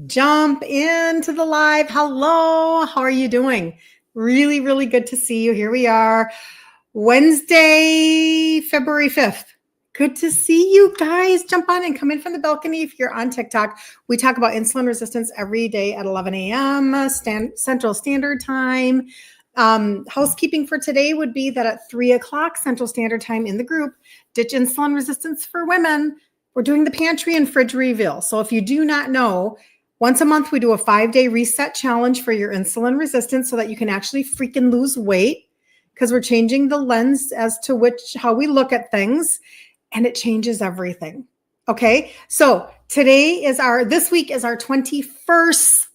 jump into the live. Hello, how are you doing? Really, really good to see you. Here we are, Wednesday, February 5th. Good to see you guys. Jump on and come in from the balcony if you're on TikTok. We talk about insulin resistance every day at 11 a.m. Central Standard Time. Housekeeping for today would be that at 3 o'clock Central Standard Time in the group, Ditch Insulin Resistance for Women. We're doing the pantry and fridge reveal. So if you do not know, once a month we do a 5-day reset challenge for your insulin resistance so that you can actually freaking lose weight, because we're changing the lens as to how we look at things, and it changes everything. Okay, so this week is our 21st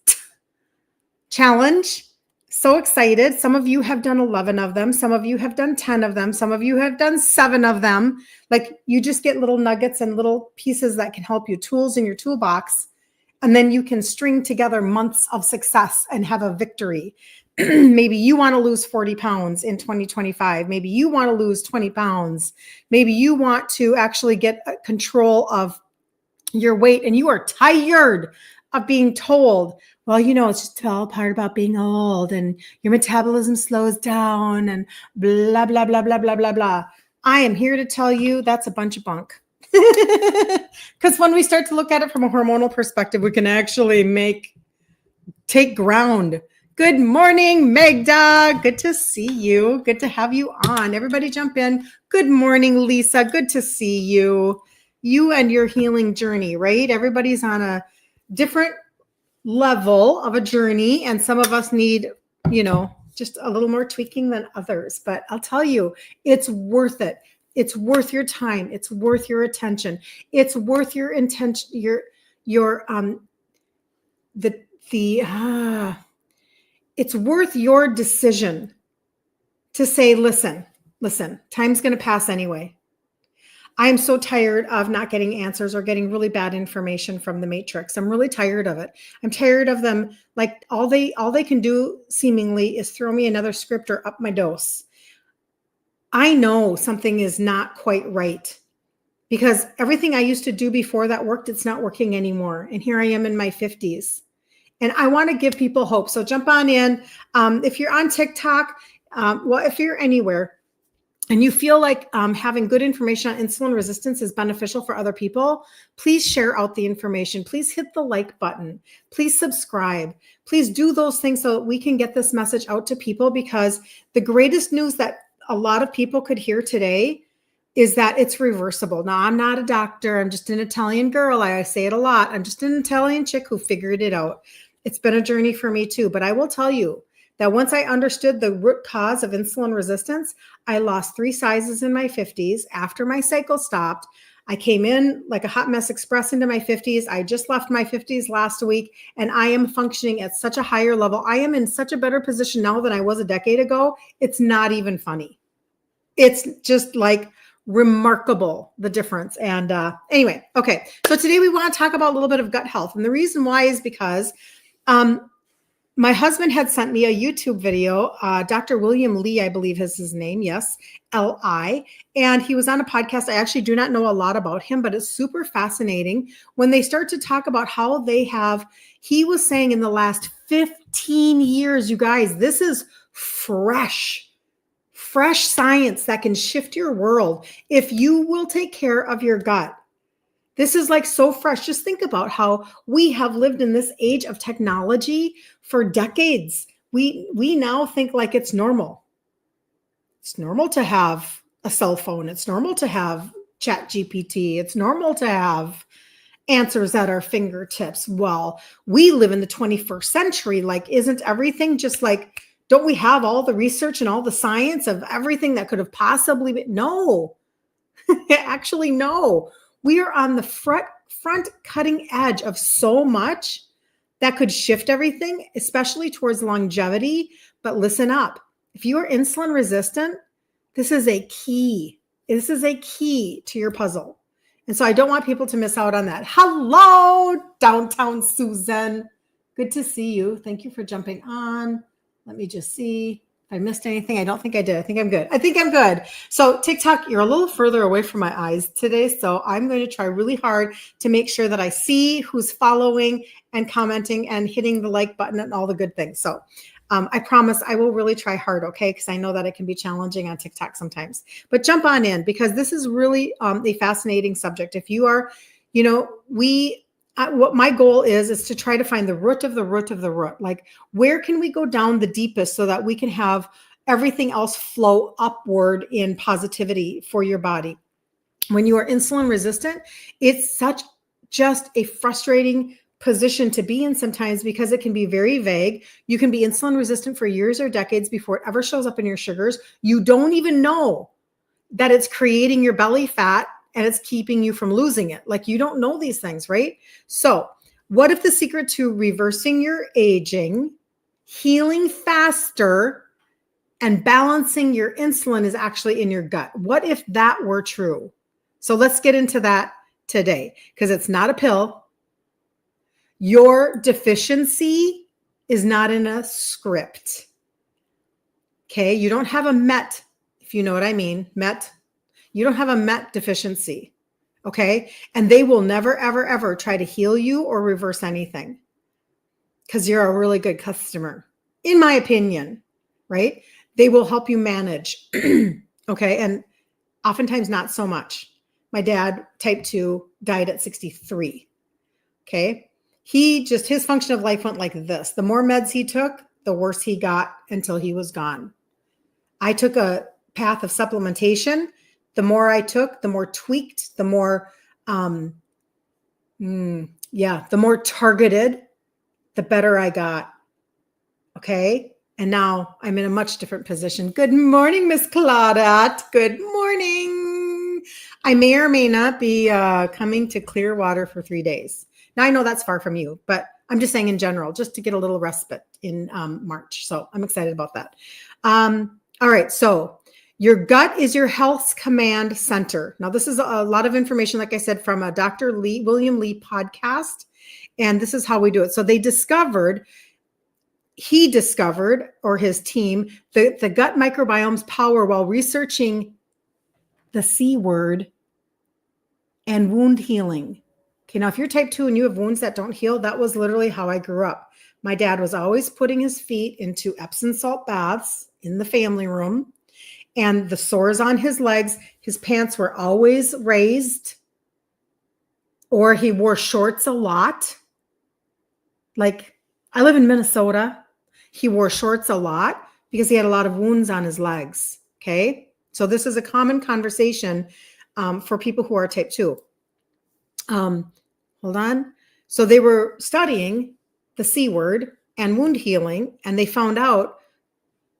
challenge. So excited. Some of you have done 11 of them. Some of you have done 10 of them. Some of you have done 7 of them. Like, you just get little nuggets and little pieces that can help you, tools in your toolbox. And then you can string together months of success and have a victory. Maybe you want to lose 40 pounds in 2025. Maybe you want to lose 20 pounds. Maybe you want to actually get control of your weight and you are tired of being told, well, it's just all part about being old and your metabolism slows down and blah, blah, blah, blah, blah, blah, blah. I am here to tell you that's a bunch of bunk. Because when we start to look at it from a hormonal perspective, we can actually take ground. Good morning, Magda. Good to see you. Good to have you on. Everybody jump in. Good morning, Lisa. Good to see you. You and your healing journey, right? Everybody's on a different level of a journey, and some of us need, just a little more tweaking than others. But I'll tell you, it's worth it. It's worth your time. It's worth your attention. It's worth your intention. It's worth your decision to say, listen, time's going to pass anyway. I'm so tired of not getting answers or getting really bad information from the matrix. I'm really tired of it. I'm tired of them. Like, all they can do seemingly is throw me another script or up my dose. I know something is not quite right, because everything I used to do before that worked, it's not working anymore. And here I am in my 50s. And I want to give people hope. So jump on in. If you're on TikTok, if you're anywhere and you feel like having good information on insulin resistance is beneficial for other people, please share out the information. Please hit the like button. Please subscribe. Please do those things so that we can get this message out to people, because the greatest news that a lot of people could hear today is that it's reversible. Now, I'm not a doctor. I'm just an Italian girl. I say it a lot. I'm just an Italian chick who figured it out. It's been a journey for me too. But I will tell you that once I understood the root cause of insulin resistance, I lost 3 sizes in my 50s. After my cycle stopped, I came in like a hot mess express into my 50s. I just left my 50s last week, and I am functioning at such a higher level. I am in such a better position now than I was a decade ago. It's not even funny. It's just like remarkable, the difference. And anyway, okay. So today we want to talk about a little bit of gut health. And the reason why is because my husband had sent me a YouTube video. Dr. William Lee, I believe is his name. Yes, L-I. And he was on a podcast. I actually do not know a lot about him, but it's super fascinating when they start to talk about how he was saying in the last 15 years, you guys, this is fresh science that can shift your world if you will take care of your gut. This is like so fresh. Just think about how we have lived in this age of technology for decades. We now think like it's normal. It's normal to have a cell phone. It's normal to have ChatGPT. It's normal to have answers at our fingertips. Well, we live in the 21st century. Like, isn't everything just like, don't we have all the research and all the science of everything that could have possibly been? No, actually, no. We are on the front cutting edge of so much that could shift everything, especially towards longevity. But listen up. If you are insulin resistant, this is a key. This is a key to your puzzle. And so I don't want people to miss out on that. Hello, downtown Susan. Good to see you. Thank you for jumping on. Let me just see if I missed anything? I don't think I did. I think I'm good. I think I'm good. So TikTok, you're a little further away from my eyes today. So I'm going to try really hard to make sure that I see who's following and commenting and hitting the like button and all the good things. So I promise I will really try hard, okay? Because I know that it can be challenging on TikTok sometimes. But jump on in because this is really a fascinating subject. If you are, what my goal is to try to find the root of the root of the root. Like, where can we go down the deepest so that we can have everything else flow upward in positivity for your body? When you are insulin resistant, it's just a frustrating position to be in sometimes because it can be very vague. You can be insulin resistant for years or decades before it ever shows up in your sugars. You don't even know that it's creating your belly fat and it's keeping you from losing it. Like, you don't know these things, right? So what if the secret to reversing your aging, healing faster, and balancing your insulin is actually in your gut? What if that were true? So let's get into that today because it's not a pill. Your deficiency is not in a script. Okay. You don't have a MET, if you know what I mean. MET. You don't have a MET deficiency. Okay. And they will never, ever, ever try to heal you or reverse anything because you're a really good customer, in my opinion, right? They will help you manage. Okay. And oftentimes not so much. My dad, type 2, died at 63. Okay. His function of life went like this. The more meds he took, the worse he got until he was gone. I took a path of supplementation. The more I took, the more tweaked, the more, the more targeted, the better I got. Okay. And now I'm in a much different position. Good morning, Miss Claudette. Good morning. I may or may not be coming to Clearwater for 3 days. Now, I know that's far from you, but I'm just saying in general, just to get a little respite in March. So I'm excited about that. All right. So your gut is your health's command center. Now, this is a lot of information, like I said, from a Dr. William Lee podcast. And this is how we do it. So he discovered, or his team, the gut microbiome's power while researching the C word and wound healing. Okay, now if you're type 2 and you have wounds that don't heal, that was literally how I grew up. My dad was always putting his feet into Epsom salt baths in the family room, and the sores on his legs, his pants were always raised, or he wore shorts a lot. Like, I live in Minnesota. He wore shorts a lot because he had a lot of wounds on his legs. Okay, so this is a common conversation for people who are type 2. Hold on. So they were studying the C word and wound healing, and they found out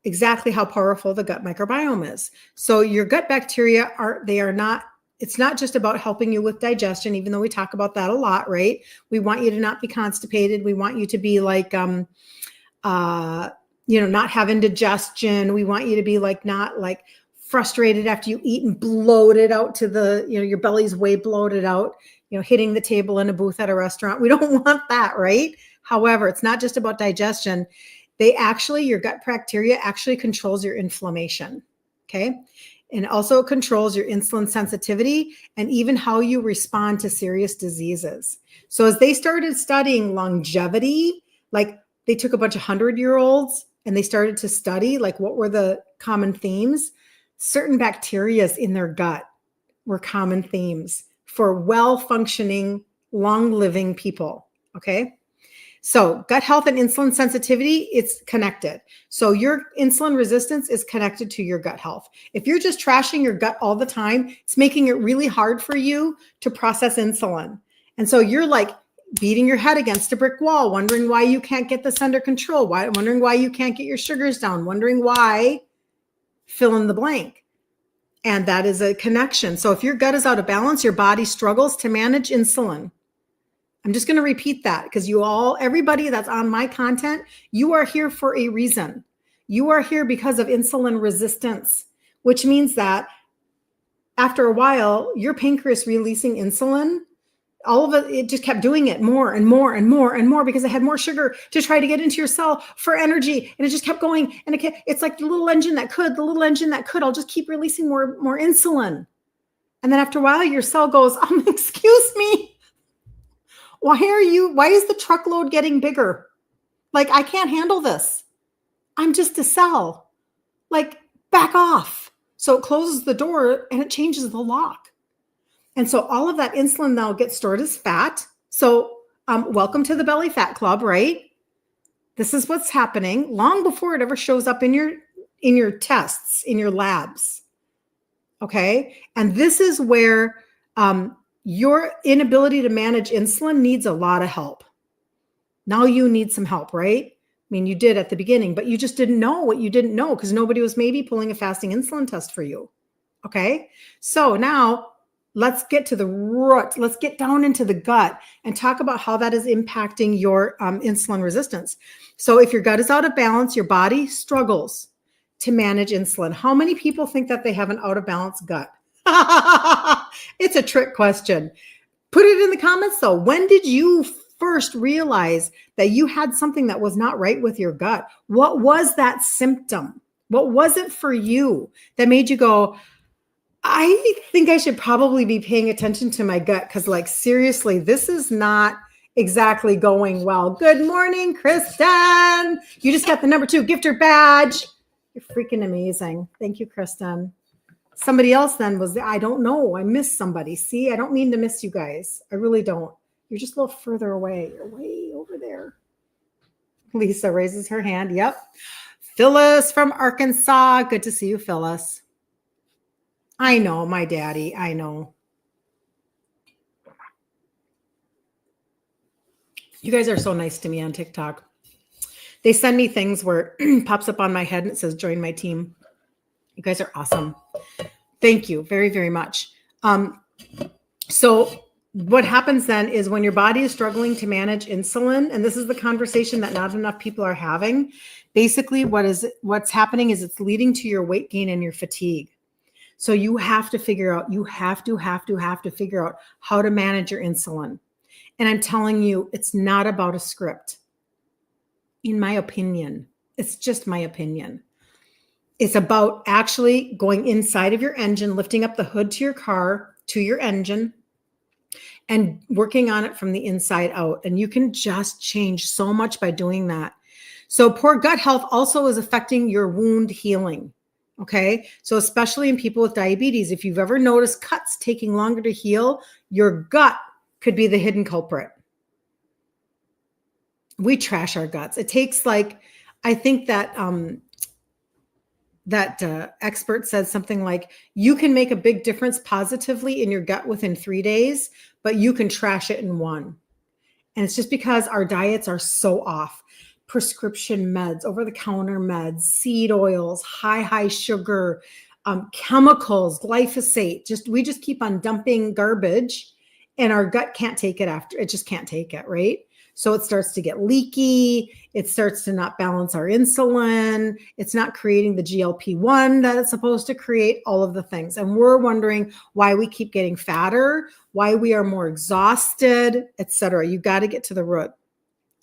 exactly how powerful the gut microbiome is. So your gut bacteria it's not just about helping you with digestion, even though we talk about that a lot, right? We want you to not be constipated. We want you to be like, not have indigestion. We want you to be like, not like frustrated after you eat and bloated out to your belly's way bloated out, hitting the table in a booth at a restaurant. We don't want that, right? However, it's not just about digestion. Your gut bacteria actually controls your inflammation. Okay. And also controls your insulin sensitivity and even how you respond to serious diseases. So as they started studying longevity, like they took a bunch of 100-year-olds and they started to study like what were the common themes. Certain bacteria in their gut were common themes for well-functioning, long-living people. Okay. So gut health and insulin sensitivity, it's connected. So your insulin resistance is connected to your gut health. If you're just trashing your gut all the time, it's making it really hard for you to process insulin. And so you're like beating your head against a brick wall, wondering why you can't get this under control, wondering why you can't get your sugars down, wondering why, fill in the blank. And that is a connection. So if your gut is out of balance, your body struggles to manage insulin. I'm just going to repeat that because everybody that's on my content, you are here for a reason. You are here because of insulin resistance, which means that after a while, your pancreas releasing insulin all of it just kept doing it more and more and more and more because it had more sugar to try to get into your cell for energy. And it just kept going. And it's like the little engine that could, I'll just keep releasing more insulin. And then after a while, your cell goes, excuse me. Why is the truckload getting bigger? Like, I can't handle this. I'm just a cell. Like, back off. So it closes the door and it changes the lock. And so all of that insulin now gets stored as fat. So welcome to the belly fat club, right? This is what's happening long before it ever shows up in your tests, in your labs. Okay. And this is where your inability to manage insulin needs a lot of help. Now you need some help, right? I mean, you did at the beginning, but you just didn't know what you didn't know because nobody was maybe pulling a fasting insulin test for you. Okay. So now let's get to the root. Let's get down into the gut and talk about how that is impacting your insulin resistance. So if your gut is out of balance, your body struggles to manage insulin. How many people think that they have an out of balance gut? It's a trick question. Put it in the comments though. When did you first realize that you had something that was not right with your gut? What was that symptom? What was it for you that made you go, I think I should probably be paying attention to my gut because, like, seriously, this is not exactly going well. Good morning, Kristen. You just got the number 2 gifter badge. You're freaking amazing. Thank you, Kristen. Somebody else then was, I don't know. I missed somebody. See, I don't mean to miss you guys. I really don't. You're just a little further away. You're way over there. Lisa raises her hand. Yep. Phyllis from Arkansas. Good to see you, Phyllis. I know, my daddy. I know. You guys are so nice to me on TikTok. They send me things where it pops up on my head and it says, join my team. You guys are awesome. Thank you very, very much. So what happens then is when your body is struggling to manage insulin, and this is the conversation that not enough people are having, basically what's happening is it's leading to your weight gain and your fatigue. So you have to figure out, you have to figure out how to manage your insulin. And I'm telling you, it's not about a script. In my opinion, it's just my opinion. It's about actually going inside of your engine, lifting up the hood to your car, to your engine, and working on it from the inside out. And you can just change so much by doing that. So poor gut health also is affecting your wound healing. Okay. So especially in people with diabetes, if you've ever noticed cuts taking longer to heal, your gut could be the hidden culprit. We trash our guts. It takes I think that expert said something like, you can make a big difference positively in your gut within 3 days, but you can trash it in 1. And it's just because our diets are so off. Prescription meds, over-the-counter meds, seed oils, high sugar, chemicals, glyphosate. We just keep on dumping garbage, and our gut can't take it after. It just can't take it, right? So it starts to get leaky. It starts to not balance our insulin. It's not creating the GLP-1 that it's supposed to create, all of the things. And we're wondering why we keep getting fatter, why we are more exhausted, etc. You got to get to the root.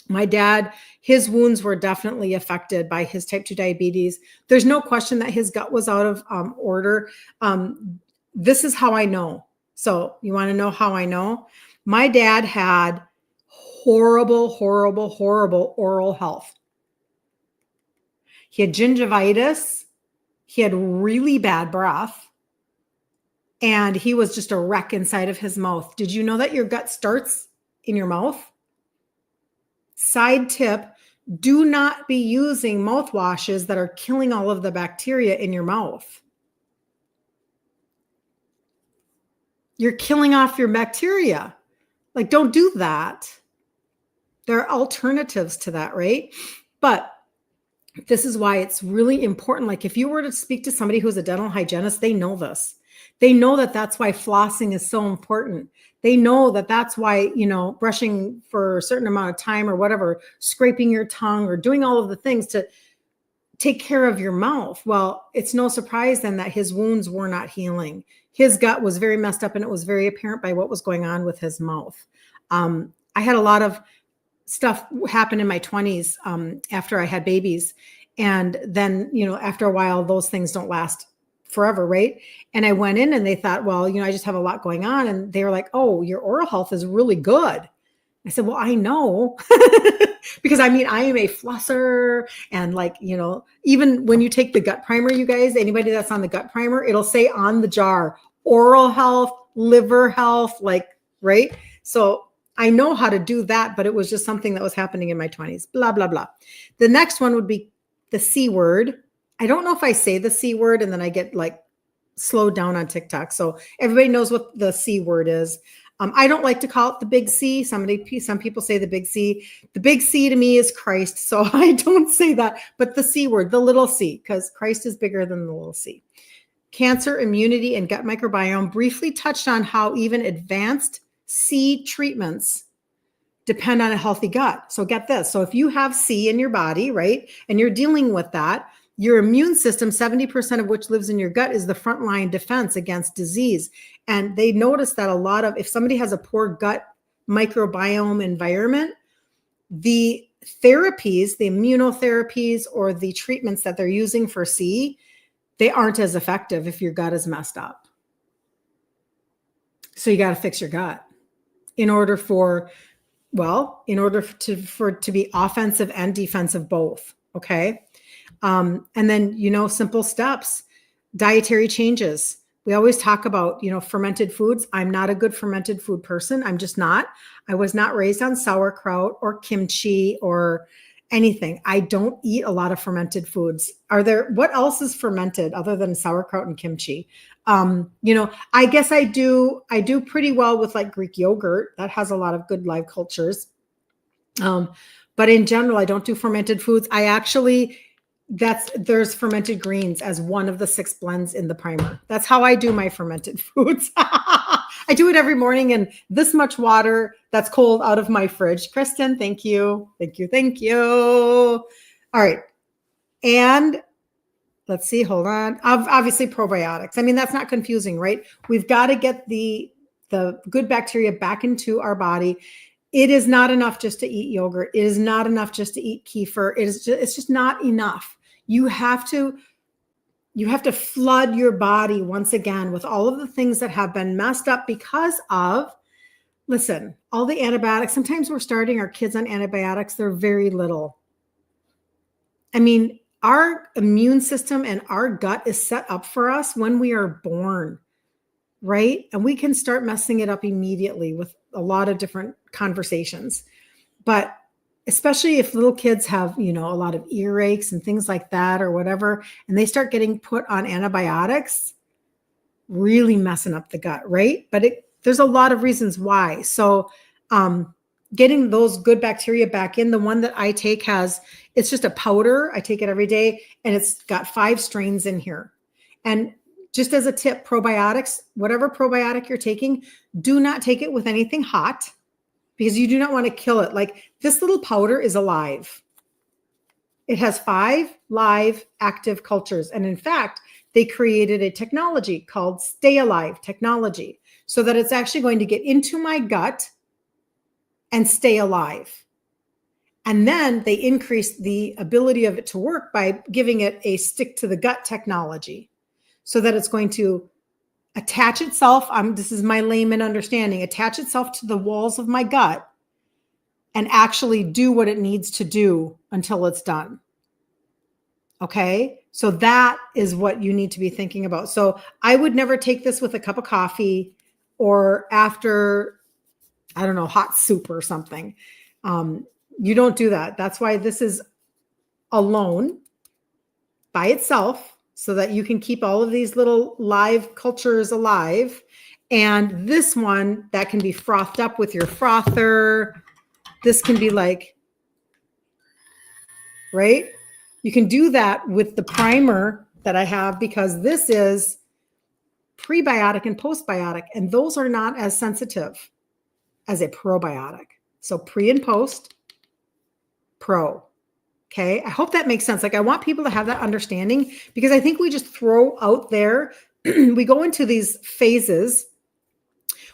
My dad, his wounds were definitely affected by his type 2 diabetes. There's no question that his gut was out of order. This is how I know. So you want to know how I know? My dad had horrible oral health. He had gingivitis. He had really bad breath. And he was just a wreck inside of his mouth. Did you know that your gut starts in your mouth? Side tip, do not be using mouthwashes that are killing all of the bacteria in your mouth. You're killing off your bacteria. Don't do that. There are alternatives to that, right? But this is why it's really important. If you were to speak to somebody who's a dental hygienist, they know this. They know that that's why flossing is so important. They know that that's why, brushing for a certain amount of time or whatever, scraping your tongue or doing all of the things to take care of your mouth. Well, it's no surprise then that his wounds were not healing. His gut was very messed up, and it was very apparent by what was going on with his mouth. I had a lot of stuff happen in my 20s after I had babies. And then, after a while, those things don't last forever, right? And I went in and they thought, well, I just have a lot going on. And they were like, oh, your oral health is really good. I said, well, I know, because I am a flosser, and even when you take the gut primer, you guys, anybody that's on the gut primer, it'll say on the jar, oral health, liver health, right? So I know how to do that, but it was just something that was happening in my 20s, blah, blah, blah. The next one would be the C word. I don't know if I say the C word and then I get slowed down on TikTok. So everybody knows what the C word is. I don't like to call it the big C. Some people say the big C. The big C to me is Christ. So I don't say that, but the C word, the little c, because Christ is bigger than the little c. Cancer, immunity, and gut microbiome briefly touched on how even advanced C treatments depend on a healthy gut. So get this. So if you have C in your body, right, and you're dealing with that, your immune system, 70% of which lives in your gut, is the frontline defense against disease. And they notice that if somebody has a poor gut microbiome environment, the therapies, the immunotherapies or the treatments that they're using for C, they aren't as effective if your gut is messed up. So you got to fix your gut in order to be offensive and defensive both. Okay. And then, simple steps, dietary changes. We always talk about, fermented foods. I'm not a good fermented food person. I'm just not. I was not raised on sauerkraut or kimchi or anything. I don't eat a lot of fermented foods. What else is fermented other than sauerkraut and kimchi? I guess I do pretty well with Greek yogurt. That has a lot of good live cultures. But in general, I don't do fermented foods. There's fermented greens as one of the 6 blends in the primer. That's how I do my fermented foods. I do it every morning in this much water that's cold out of my fridge. Kristen, thank you. Thank you. Thank you. All right. And let's see, hold on. Obviously probiotics. That's not confusing, right? We've got to get the good bacteria back into our body. It is not enough just to eat yogurt. It is not enough just to eat kefir. It's just not enough. You have to flood your body once again with all of the things that have been messed up because of, listen, all the antibiotics. Sometimes we're starting our kids on antibiotics. They're very little. Our immune system and our gut is set up for us when we are born, right? And we can start messing it up immediately with a lot of different conversations. But especially if little kids have, a lot of earaches and things like that or whatever, and they start getting put on antibiotics, really messing up the gut, right? But there's a lot of reasons why. So getting those good bacteria back in, the one that I take it's just a powder. I take it every day, and it's got 5 strains in here. And just as a tip, probiotics, whatever probiotic you're taking, do not take it with anything hot, because you do not want to kill it. This little powder is alive. It has 5 live active cultures. And in fact, they created a technology called Stay Alive technology, so that it's actually going to get into my gut and stay alive. And then they increased the ability of it to work by giving it a stick to the gut technology, so that it's going to attach itself. This is my layman understanding, attach itself to the walls of my gut and actually do what it needs to do until it's done. Okay. So that is what you need to be thinking about. So I would never take this with a cup of coffee or after, hot soup or something. You don't do that. That's why this is alone by itself, so that you can keep all of these little live cultures alive. And this one that can be frothed up with your frother. This can be right? You can do that with the primer that I have, because this is prebiotic and postbiotic, and those are not as sensitive as a probiotic. So pre and post, pro. Okay. I hope that makes sense. Like, I want people to have that understanding, because I think we just throw out there, we go into these phases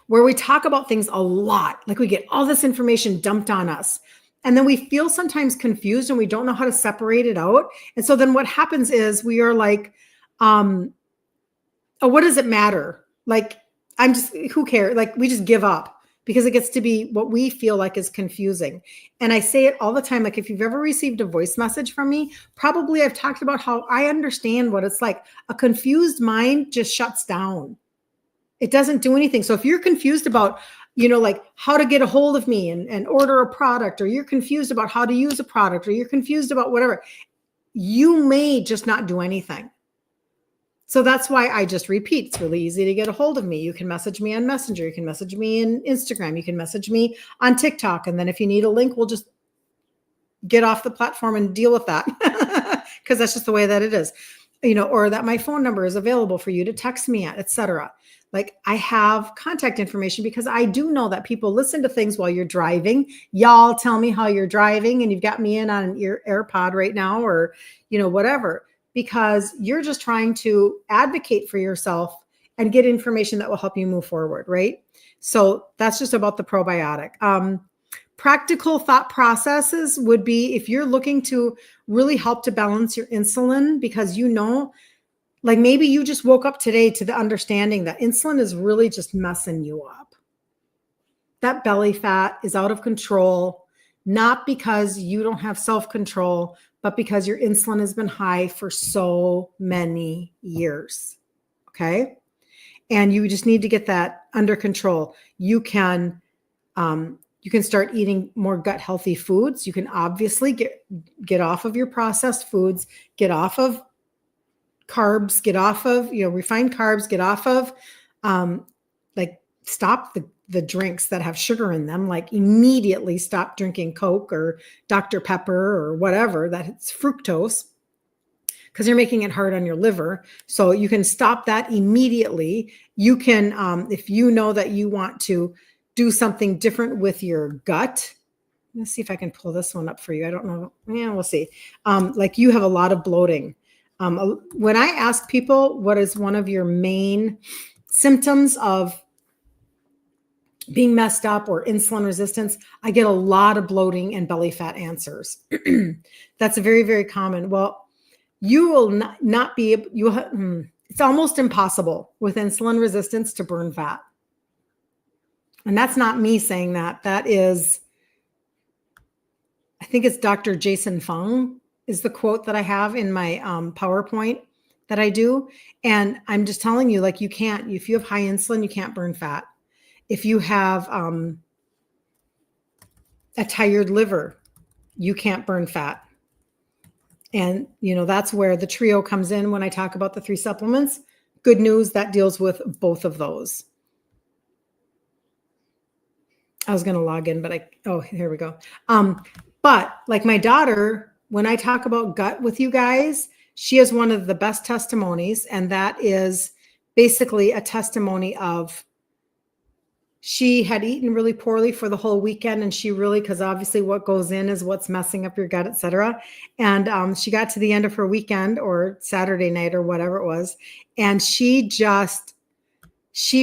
where we talk about things a lot. Like, we get all this information dumped on us. And then we feel sometimes confused and we don't know how to separate it out. And so then what happens is we are like, oh, what does it matter? Like, who cares? Like, we just give up because it gets to be what we feel like is confusing. And I say it all the time. Like, if you've ever received a voice message from me, probably I've talked about how I understand what it's like. A confused mind just shuts down. It doesn't do anything. So if you're confused about, like how to get a hold of me and order a product, or you're confused about how to use a product, or you're confused about whatever, you may just not do anything. So that's why I just repeat. It's really easy to get a hold of me. You can message me on Messenger. You can message me in Instagram. You can message me on TikTok. And then if you need a link, we'll just get off the platform and deal with that, because that's just the way that it is, or that my phone number is available for you to text me at, etc. Like, I have contact information because I do know that people listen to things while you're driving. Y'all tell me how you're driving, and you've got me in on an AirPod right now, or, whatever, because you're just trying to advocate for yourself and get information that will help you move forward, right? So that's just about the probiotic. Practical thought processes would be, if you're looking to really help to balance your insulin, because like, maybe you just woke up today to the understanding that insulin is really just messing you up. That belly fat is out of control, not because you don't have self-control, but because your insulin has been high for so many years. Okay. And you just need to get that under control. You can start eating more gut healthy foods. You can obviously get off of your processed foods, get off of carbs, get off of, refined carbs, get off of, like, stop the drinks that have sugar in them. Like, immediately stop drinking Coke or Dr. Pepper or whatever, that's fructose, because you're making it hard on your liver. So you can stop that immediately. You can, if you know that you want to do something different with your gut. Let's see if I can pull this one up for you. I don't know. Yeah, we'll see. Like, you have a lot of bloating. When I ask people what is one of your main symptoms of being messed up or insulin resistance, I get a lot of bloating and belly fat answers. That's very, very common. Well, you will not be able, it's almost impossible with insulin resistance to burn fat. And that's not me saying that. That is, I think it's Dr. Jason Fung is the quote that I have in my PowerPoint that I do. And I'm just telling you, like, you can't, if you have high insulin, you can't burn fat. If you have a tired liver, you can't burn fat. And, that's where the trio comes in when I talk about the 3 supplements. Good news, that deals with both of those. I was going to log in, but here we go. But like, my daughter, when I talk about gut with you guys, she has one of the best testimonies. And that is basically a testimony of, she had eaten really poorly for the whole weekend. And she really, because obviously what goes in is what's messing up your gut, et cetera. And she got to the end of her weekend, or Saturday night or whatever it was. And she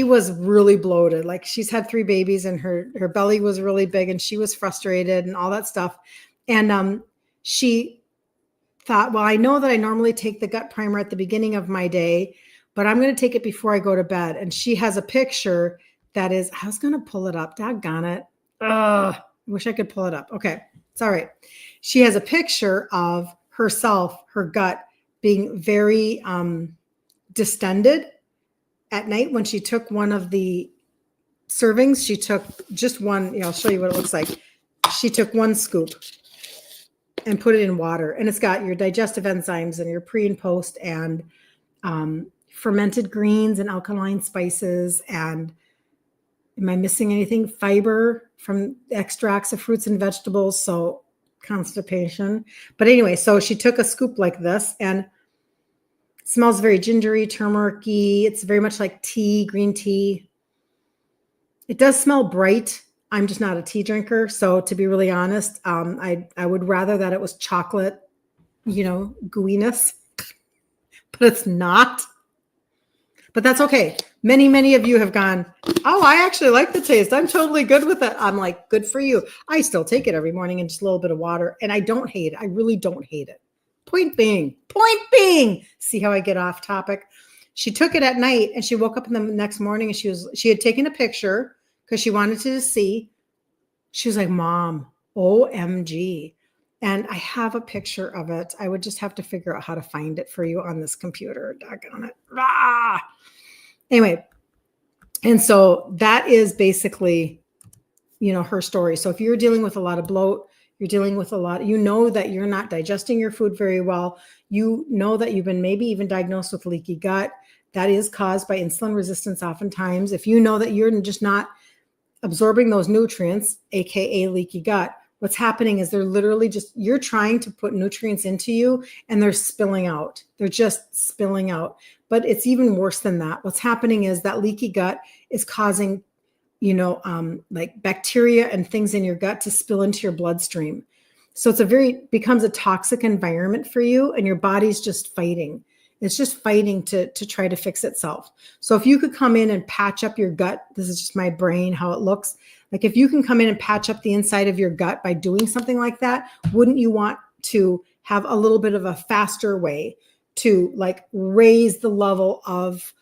was really bloated. Like, she's had 3 babies and her belly was really big, and she was frustrated and all that stuff. And she thought, well, I know that I normally take the gut primer at the beginning of my day, but I'm going to take it before I go to bed. And she has a picture that is, I was going to pull it up. Doggone it. I wish I could pull it up. Okay. It's all right. She has a picture of herself, her gut being very distended at night. When she took one of the servings, she took just one, I'll show you what it looks like. She took 1 scoop and put it in water, and it's got your digestive enzymes and your pre and post and fermented greens and alkaline spices. And am I missing anything? Fiber from extracts of fruits and vegetables. So constipation. But anyway, so she took a scoop like this, and it smells very gingery, turmeric-y. It's very much like tea, green tea. It does smell bright. I'm just not a tea drinker. So to be really honest, I would rather that it was chocolate gooiness, but it's not. But that's okay. Many, many of you have gone, oh, I actually like the taste. I'm totally good with it. I'm like, good for you. I still take it every morning in just a little bit of water, and I don't hate it. I really don't hate it. Point being, see how I get off topic? She took it at night, and she woke up in the next morning, and she had taken a picture because she wanted to see. She was like, Mom, OMG. And I have a picture of it. I would just have to figure out how to find it for you on this computer. Doggone it. Ah! Anyway, and so that is basically, her story. So if you're dealing with a lot of bloat, you're dealing with a lot, that you're not digesting your food very well. You know that you've been maybe even diagnosed with leaky gut. That is caused by insulin resistance oftentimes. If you know that you're just not absorbing those nutrients, AKA leaky gut, what's happening is they're literally you're trying to put nutrients into you and they're spilling out. They're just spilling out. But it's even worse than that. What's happening is that leaky gut is causing, like bacteria and things in your gut to spill into your bloodstream. So becomes a toxic environment for you, and your body's just fighting. It's just fighting to try to fix itself. So if you could come in and patch up your gut, this is just my brain, how it looks. Like if you can come in and patch up the inside of your gut by doing something like that, wouldn't you want to have a little bit of a faster way to like raise the level of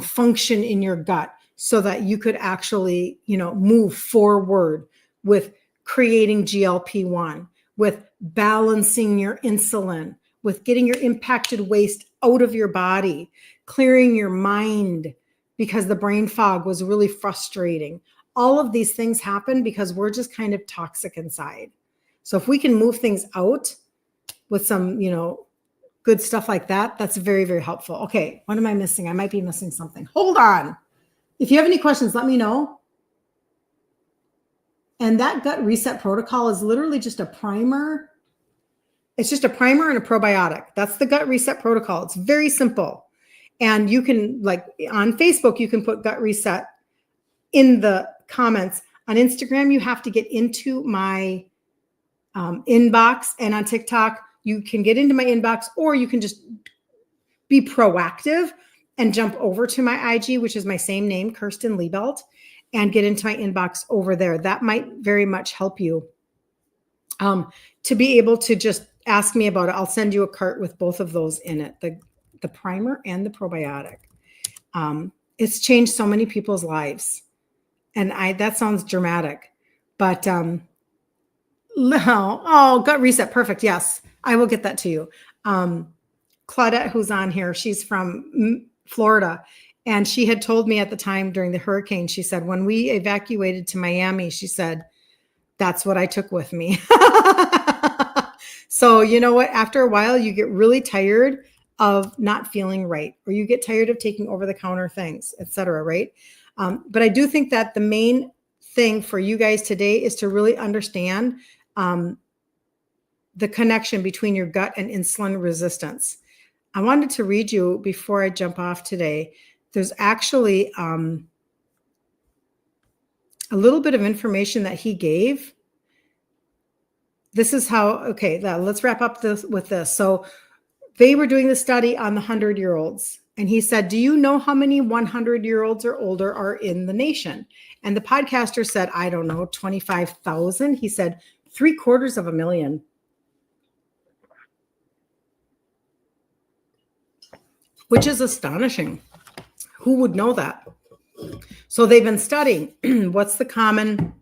function in your gut so that you could actually, move forward with creating GLP-1, with balancing your insulin, with getting your impacted waste out of your body, clearing your mind because the brain fog was really frustrating. All of these things happen because we're just kind of toxic inside. So if we can move things out with some, good stuff like that, that's very, very helpful. Okay, what am I missing? I might be missing something. Hold on. If you have any questions, let me know. And that gut reset protocol is literally just a primer. It's just a primer and a probiotic. That's the gut reset protocol. It's very simple. And you can, like on Facebook, you can put gut reset in the comments. On Instagram, you have to get into my inbox. And on TikTok, you can get into my inbox, or you can just be proactive and jump over to my IG, which is my same name, Kirsten Liebelt, and get into my inbox over there. That might very much help you to be able to just ask me about it. I'll send you a cart with both of those in it, the primer and the probiotic. It's changed so many people's lives. And that sounds dramatic, but gut reset. Perfect. Yes, I will get that to you. Claudette, who's on here, she's from Florida. And she had told me at the time during the hurricane, she said, when we evacuated to Miami, she said, that's what I took with me. So you know what? After a while, you get really tired of not feeling right, or you get tired of taking over-the-counter things, et cetera, right? But I do think that the main thing for you guys today is to really understand the connection between your gut and insulin resistance. I wanted to read you before I jump off today. There's actually a little bit of information that he gave. This is how, okay, let's wrap up with this. So they were doing the study on the 100-year-olds. And he said, do you know how many 100-year-olds or older are in the nation? And the podcaster said, I don't know, 25,000. He said, 750,000. Which is astonishing. Who would know that? So they've been studying what's the common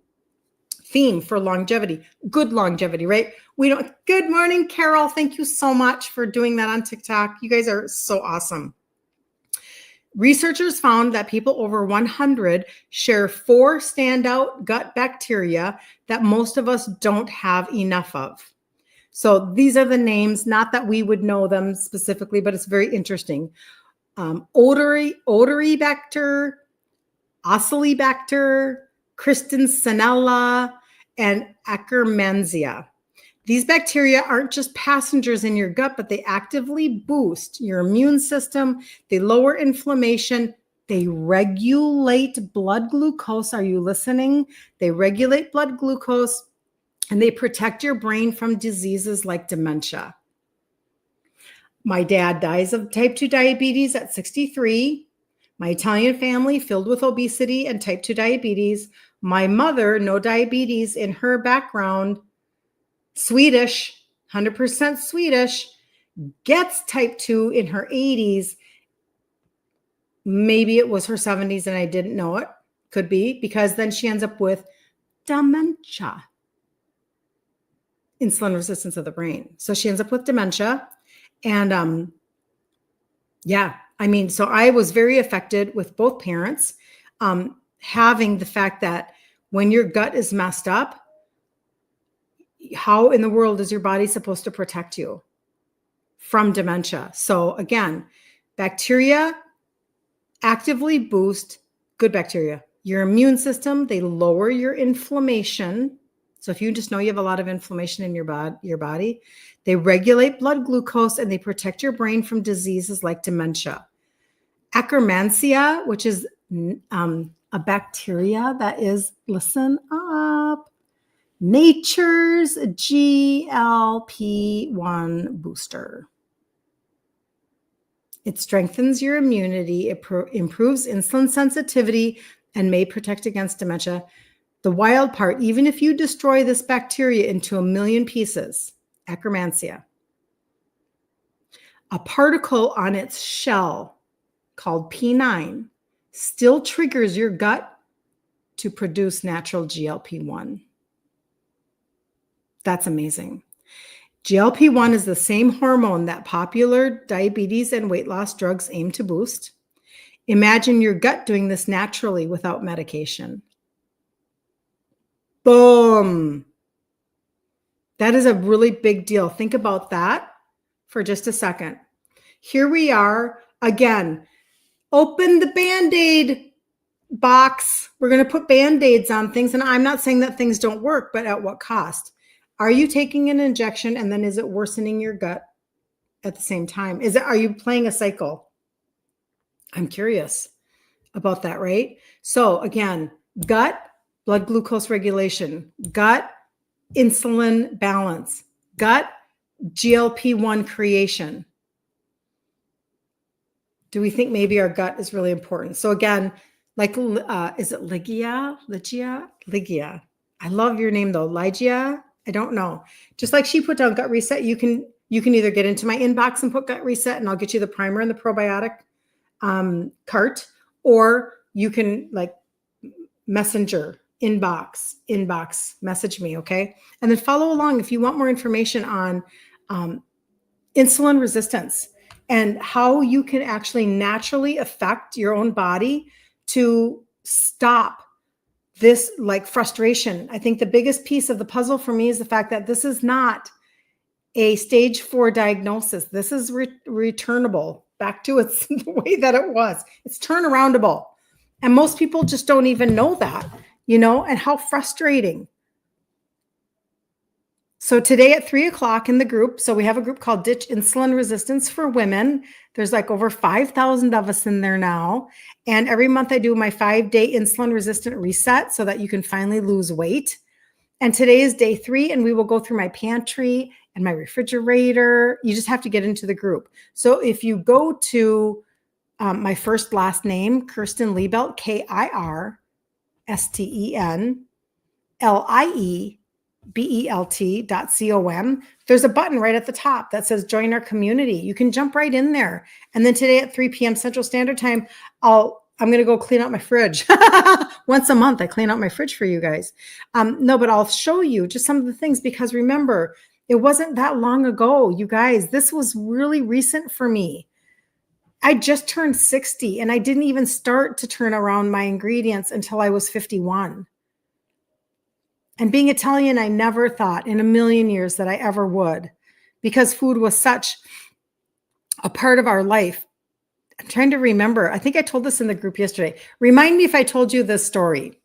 theme for longevity, good longevity, right? Good morning, Carol. Thank you so much for doing that on TikTok. You guys are so awesome. Researchers found that people over 100 share 4 standout gut bacteria that most of us don't have enough of. So these are the names, not that we would know them specifically, but it's very interesting. Odoribacter, Ocelibacter, Christensenella, and Akkermansia. These bacteria aren't just passengers in your gut, but they actively boost your immune system. They lower inflammation. They regulate blood glucose. Are you listening? They regulate blood glucose, and they protect your brain from diseases like dementia. My dad dies of type 2 diabetes at 63. My Italian family filled with obesity and type 2 diabetes. My mother, no diabetes in her background, Swedish, 100% Swedish, gets type 2 in her 80s. Maybe it was her 70s and I didn't know it. Could be, because then she ends up with dementia, insulin resistance of the brain. So she ends up with dementia. And yeah, I mean, so I was very affected with both parents, having the fact that when your gut is messed up, how in the world is your body supposed to protect you from dementia? So again, bacteria actively boost good bacteria, your immune system. They lower your inflammation. So if you just know you have a lot of inflammation in your body, they regulate blood glucose and they protect your brain from diseases like dementia. Akkermansia, which is a bacteria that is, listen up, nature's GLP-1 booster. It strengthens your immunity, it improves insulin sensitivity, and may protect against dementia. The wild part, even if you destroy this bacteria into 1 million pieces, Akkermansia, a particle on its shell called P9 still triggers your gut to produce natural GLP-1. That's amazing. GLP-1 is the same hormone that popular diabetes and weight loss drugs aim to boost. Imagine your gut doing this naturally without medication. Boom. That is a really big deal. Think about that for just a second. Here we are again. Open the Band-Aid box. We're going to put Band-Aids on things. And I'm not saying that things don't work, but at what cost? Are you taking an injection and then is it worsening your gut at the same time? Are you playing a cycle? I'm curious about that, right? So again, gut, blood glucose regulation, gut, insulin balance, gut, GLP-1 creation. Do we think maybe our gut is really important? So again, like, is it Ligia? I love your name though, Ligia. I don't know. Just like she put down gut reset, you can either get into my inbox and put gut reset and I'll get you the primer and the probiotic cart, or you can like messenger inbox message me. Okay. And then follow along if you want more information on insulin resistance and how you can actually naturally affect your own body to stop this like frustration. I think the biggest piece of the puzzle for me is the fact that this is not a stage 4 diagnosis. This is returnable back to its the way that it was. It's turnaroundable. And most people just don't even know that, and how frustrating. So today at 3:00 in the group, so we have a group called Ditch Insulin Resistance for Women. There's like over 5,000 of us in there now. And every month I do my 5-day insulin resistant reset so that you can finally lose weight. And today is day 3, and we will go through my pantry and my refrigerator. You just have to get into the group. So if you go to my first last name, Kirsten Liebelt, KirstenLiebelt.com. There's a button right at the top that says join our community. You can jump right in there. And then today at 3 p.m. Central Standard Time, I'm going to go clean out my fridge. Once a month, I clean out my fridge for you guys. No, but I'll show you just some of the things, because remember, it wasn't that long ago, you guys. This was really recent for me. I just turned 60 and I didn't even start to turn around my ingredients until I was 51. And being Italian, I never thought in a million years that I ever would, because food was such a part of our life. I'm trying to remember. I think I told this in the group yesterday. Remind me if I told you this story.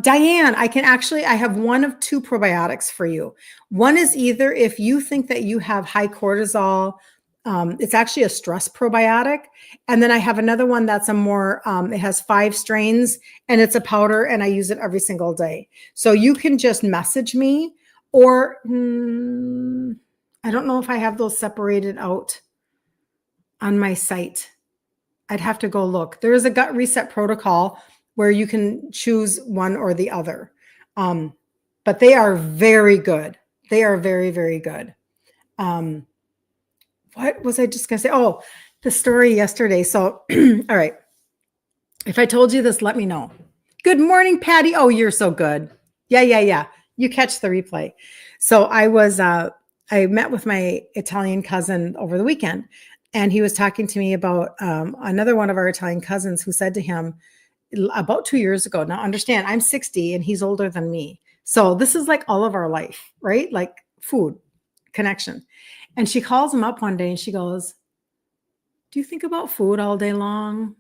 Diane, I have one of 2 probiotics for you. One is either if you think that you have high cortisol, it's actually a stress probiotic. And then I have another one that's a more, it has 5 strains and it's a powder and I use it every single day. So you can just message me, or I don't know if I have those separated out on my site. I'd have to go look. There is a gut reset protocol where you can choose one or the other. But they are very good. They are very, very good. What was I just going to say? Oh, the story yesterday. So, all right. If I told you this, let me know. Good morning, Patty. Oh, you're so good. Yeah. You catch the replay. So I met with my Italian cousin over the weekend, and he was talking to me about another one of our Italian cousins who said to him about 2 years ago. Now, understand, I'm 60 and he's older than me. So this is like all of our life, right? Like food connection. And she calls him up one day and she goes, "Do you think about food all day long?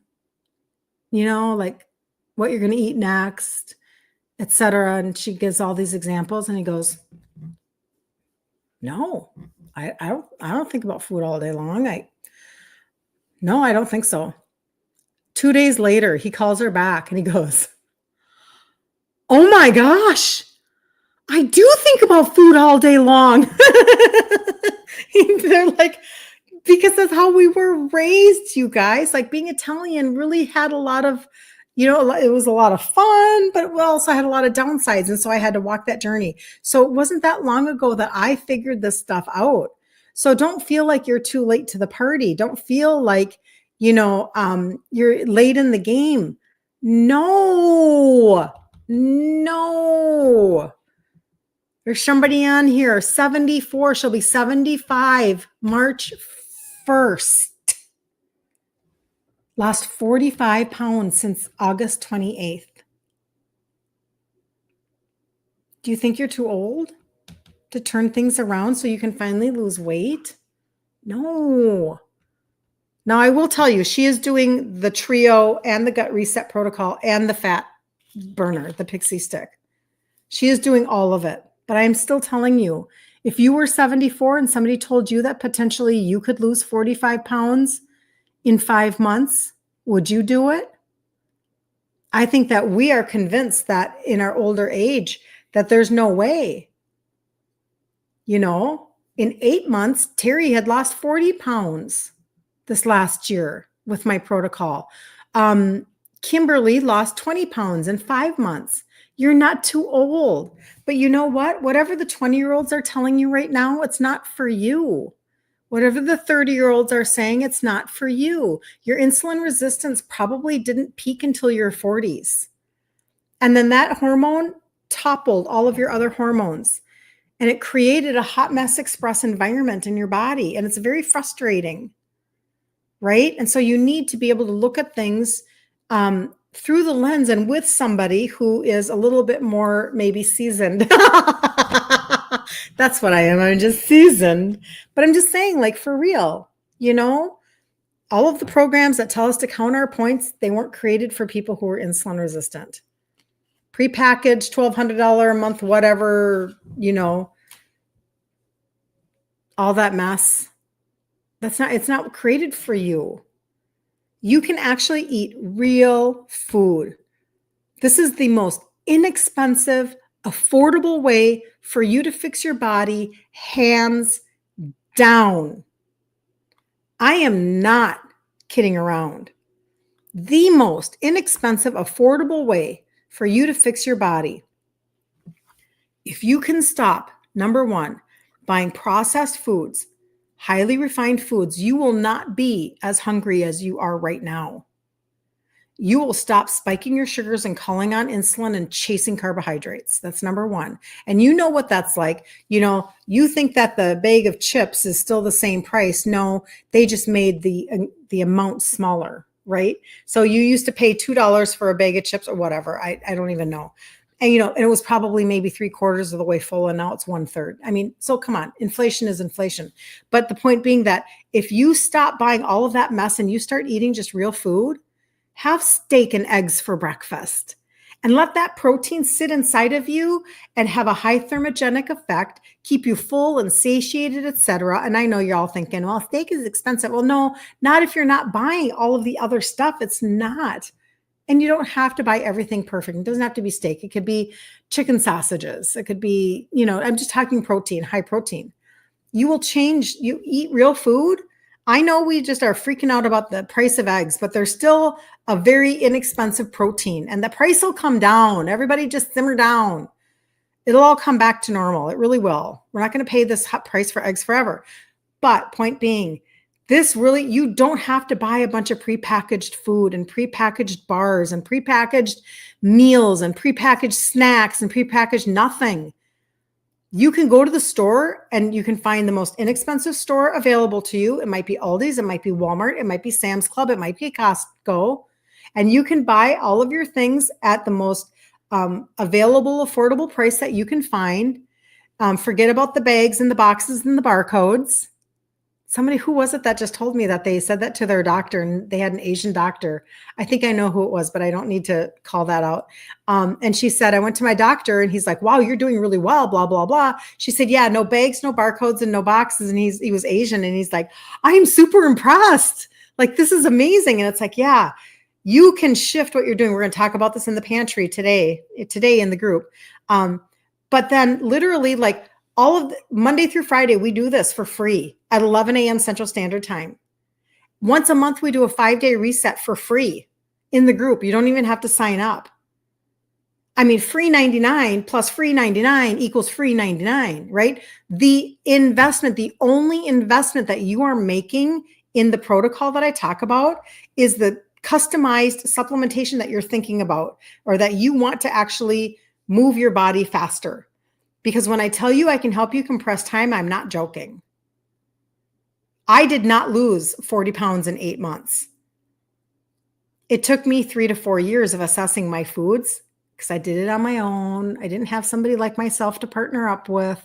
Like what you're going to eat next, etc." And she gives all these examples, and he goes, "No, I don't think about food all day long. No, I don't think so." 2 days later, he calls her back and he goes, "Oh my gosh, I do think about food all day long." They're like, because that's how we were raised, you guys. Like being Italian really had a lot of, it was a lot of fun, but we also had a lot of downsides. And so I had to walk that journey. So it wasn't that long ago that I figured this stuff out. So don't feel like you're too late to the party. Don't feel like, you're late in the game. No. There's somebody on here, 74. She'll be 75 March 1st. Lost 45 pounds since August 28th. Do you think you're too old to turn things around so you can finally lose weight? No. Now, I will tell you, she is doing the trio and the gut reset protocol and the fat burner, the pixie stick. She is doing all of it. But I'm still telling you, if you were 74 and somebody told you that potentially you could lose 45 pounds in 5 months, would you do it? I think that we are convinced that in our older age that there's no way. In 8 months, Terry had lost 40 pounds this last year with my protocol. Kimberly lost 20 pounds in 5 months. You're not too old. But you know what? Whatever the 20-year-olds are telling you right now, it's not for you. Whatever the 30-year-olds are saying, it's not for you. Your insulin resistance probably didn't peak until your 40s. And then that hormone toppled all of your other hormones. And it created a hot mess express environment in your body. And it's very frustrating, right? And so you need to be able to look at things through the lens and with somebody who is a little bit more maybe seasoned. That's what I am. I'm just seasoned. But I'm just saying, like, for real, all of the programs that tell us to count our points, they weren't created for people who are insulin resistant. Prepackaged, $1,200 a month, whatever, all that mess. It's not created for you. You can actually eat real food. This is the most inexpensive, affordable way for you to fix your body, hands down. I am not kidding around. The most inexpensive, affordable way for you to fix your body. If you can stop, number one, buying processed foods, highly refined foods, you will not be as hungry as you are right now. You will stop spiking your sugars and calling on insulin and chasing carbohydrates. That's number one. And you know what that's like. You think that the bag of chips is still the same price. No, they just made the amount smaller, right? So you used to pay $2 for a bag of chips or whatever. I don't even know. And, and it was probably maybe 3/4 of the way full, and now it's 1/3. I mean, so come on, inflation is inflation. But the point being that if you stop buying all of that mess and you start eating just real food, have steak and eggs for breakfast and let that protein sit inside of you and have a high thermogenic effect, keep you full and satiated, etc. And I know you're all thinking, well, steak is expensive. Well, no, not if you're not buying all of the other stuff. It's not. And you don't have to buy everything perfect. It doesn't have to be steak. It could be chicken sausages. It could be, I'm just talking protein, high protein. You will change. You eat real food. I know we just are freaking out about the price of eggs, but they're still a very inexpensive protein and the price will come down. Everybody just simmer down. It'll all come back to normal. It really will. We're not going to pay this hot price for eggs forever. But point being, this really, you don't have to buy a bunch of prepackaged food and prepackaged bars and prepackaged meals and prepackaged snacks and prepackaged nothing. You can go to the store and you can find the most inexpensive store available to you. It might be Aldi's, it might be Walmart, it might be Sam's Club, it might be Costco. And you can buy all of your things at the most available, affordable price that you can find. Forget about the bags and the boxes and the barcodes. Somebody, who was it that just told me that they said that to their doctor and they had an Asian doctor? I think I know who it was, but I don't need to call that out. And she said, I went to my doctor and he's like, wow, you're doing really well, blah, blah, blah. She said, yeah, no bags, no barcodes and no boxes. And he was Asian and he's like, I'm super impressed. Like, this is amazing. And it's like, yeah, you can shift what you're doing. We're going to talk about this in the pantry today in the group. But then literally, like, all of Monday through Friday, we do this for free at 11 a.m. Central Standard Time. Once a month, we do a 5-day reset for free in the group. You don't even have to sign up. I mean, free 99 plus free 99 equals free 99, right? The investment, the only investment that you are making in the protocol that I talk about is the customized supplementation that you're thinking about, or that you want to actually move your body faster. Because when I tell you I can help you compress time, I'm not joking. I did not lose 40 pounds in 8 months. It took me 3 to 4 years of assessing my foods because I did it on my own. I didn't have somebody like myself to partner up with,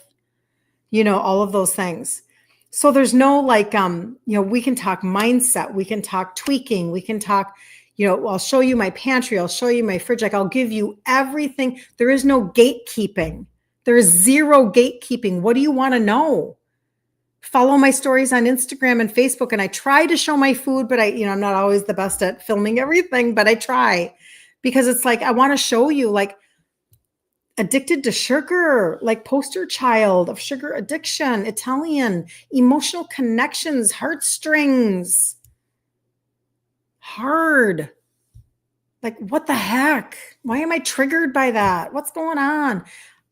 all of those things. So there's no we can talk mindset, we can talk tweaking, we can talk, I'll show you my pantry, I'll show you my fridge, like I'll give you everything. There is no gatekeeping. There is zero gatekeeping. What do you want to know? Follow my stories on Instagram and Facebook. And I try to show my food, but I'm not always the best at filming everything, but I try, because it's like, I want to show you, like, addicted to sugar, like poster child of sugar addiction, Italian, emotional connections, heartstrings, hard. Like, what the heck? Why am I triggered by that? What's going on?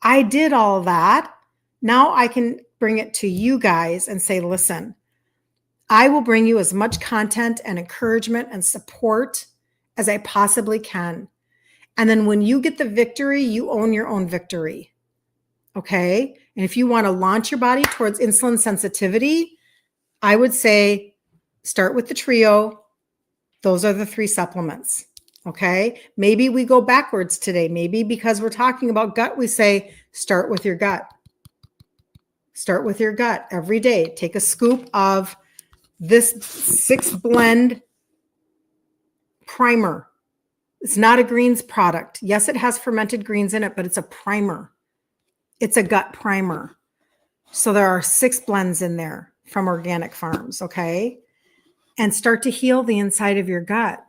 I did all that. Now I can bring it to you guys and say, listen, I will bring you as much content and encouragement and support as I possibly can. And then when you get the victory, you own your own victory. Okay? And if you want to launch your body towards insulin sensitivity, I would say start with the trio. Those are the 3 supplements. Okay. Maybe we go backwards today. Maybe because we're talking about gut, we say, start with your gut. Start with your gut every day. Take a scoop of this 6-blend primer. It's not a greens product. Yes, it has fermented greens in it, but it's a primer. It's a gut primer. So there are 6 blends in there from organic farms. Okay. And start to heal the inside of your gut.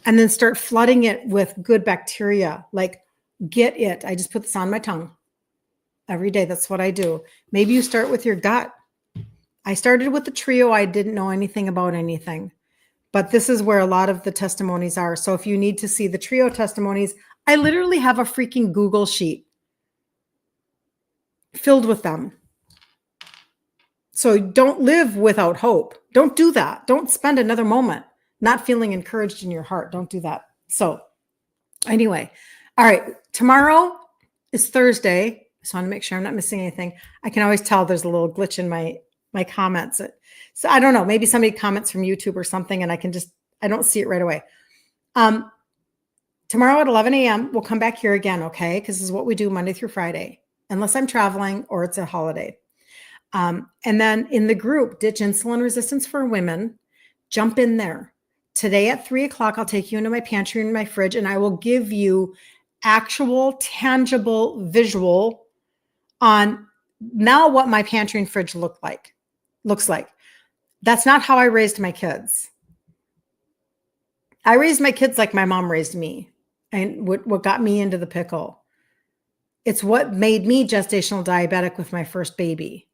And then start flooding it with good bacteria. Like, get it. I just put this on my tongue every day. That's what I do. Maybe you start with your gut. I started with the trio. I didn't know anything about anything, but this is where a lot of the testimonies are. So if you need to see the trio testimonies, I literally have a freaking Google sheet filled with them. So don't live without hope. Don't do that. Don't spend another moment not feeling encouraged in your heart. Don't do that. So anyway, all right. Tomorrow is Thursday. So I want to make sure I'm not missing anything. I can always tell there's a little glitch in my comments. So I don't know, maybe somebody comments from YouTube or something and I don't see it right away. Tomorrow at 11 a.m., we'll come back here again. Okay. Because this is what we do Monday through Friday, unless I'm traveling or it's a holiday. And then in the group, Ditch Insulin Resistance for Women, jump in there. Today at 3:00, I'll take you into my pantry and my fridge, and I will give you actual, tangible visual on now what my pantry and fridge looks like. That's not how I raised my kids. I raised my kids like my mom raised me, and what got me into the pickle. It's what made me gestational diabetic with my first baby.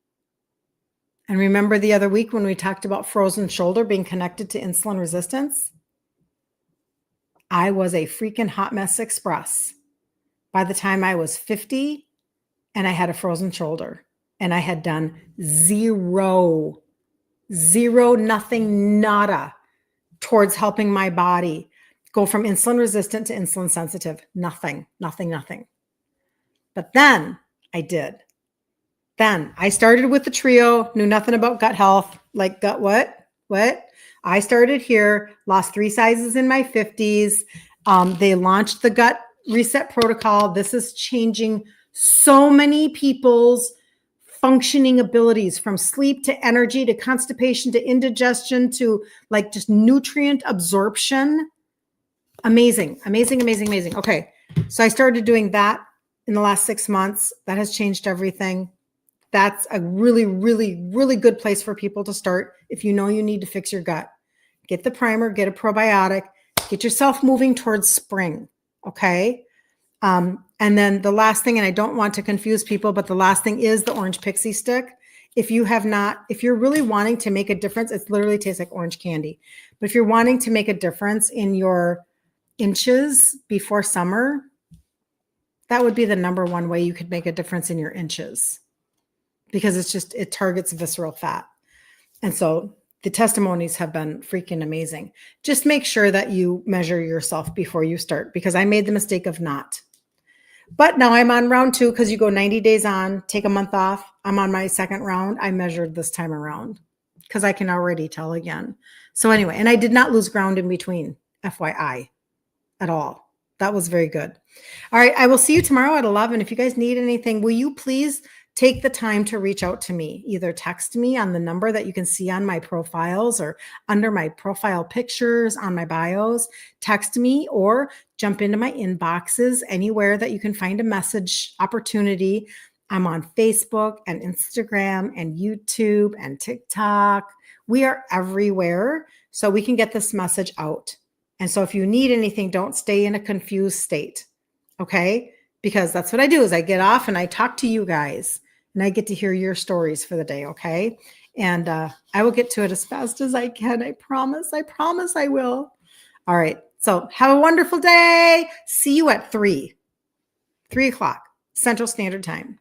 And remember the other week when we talked about frozen shoulder being connected to insulin resistance? I was a freaking hot mess express by the time I was 50 and I had a frozen shoulder and I had done zero, nothing, nada towards helping my body go from insulin resistant to insulin sensitive. Nothing. But then I did. Then I started with the trio, knew nothing about gut health, like gut what? I started here, lost 3 sizes in my 50s. They launched the gut reset protocol. This is changing so many people's functioning abilities, from sleep to energy to constipation to indigestion to like just nutrient absorption. Amazing. Okay. So I started doing that in the last 6 months. That has changed everything. That's a really good place for people to start. If you know you need to fix your gut, get the primer, get a probiotic, get yourself moving towards spring. Okay. And then the last thing, and I don't want to confuse people, but the last thing is the orange pixie stick. If you're really wanting to make a difference, it literally tastes like orange candy. But if you're wanting to make a difference in your inches before summer, that would be the number one way you could make a difference in your inches, because it targets visceral fat. And so the testimonies have been freaking amazing. Just make sure that you measure yourself before you start, because I made the mistake of not. But now I'm on round 2, because you go 90 days on, take a month off. I'm on my second round. I measured this time around because I can already tell again. So anyway, and I did not lose ground in between, FYI, at all. That was very good. All right. I will see you tomorrow at 11. If you guys need anything, will you please take the time to reach out to me? Either text me on the number that you can see on my profiles or under my profile pictures on my bios. Text me or jump into my inboxes anywhere that you can find a message opportunity. I'm on Facebook and Instagram and YouTube and TikTok. We are everywhere so we can get this message out. And so if you need anything, don't stay in a confused state. Okay? Because that's what I do, is I get off and I talk to you guys and I get to hear your stories for the day. Okay? And I will get to it as fast as I can. I promise I will. All right. So have a wonderful day. See you at 3 o'clock Central Standard Time.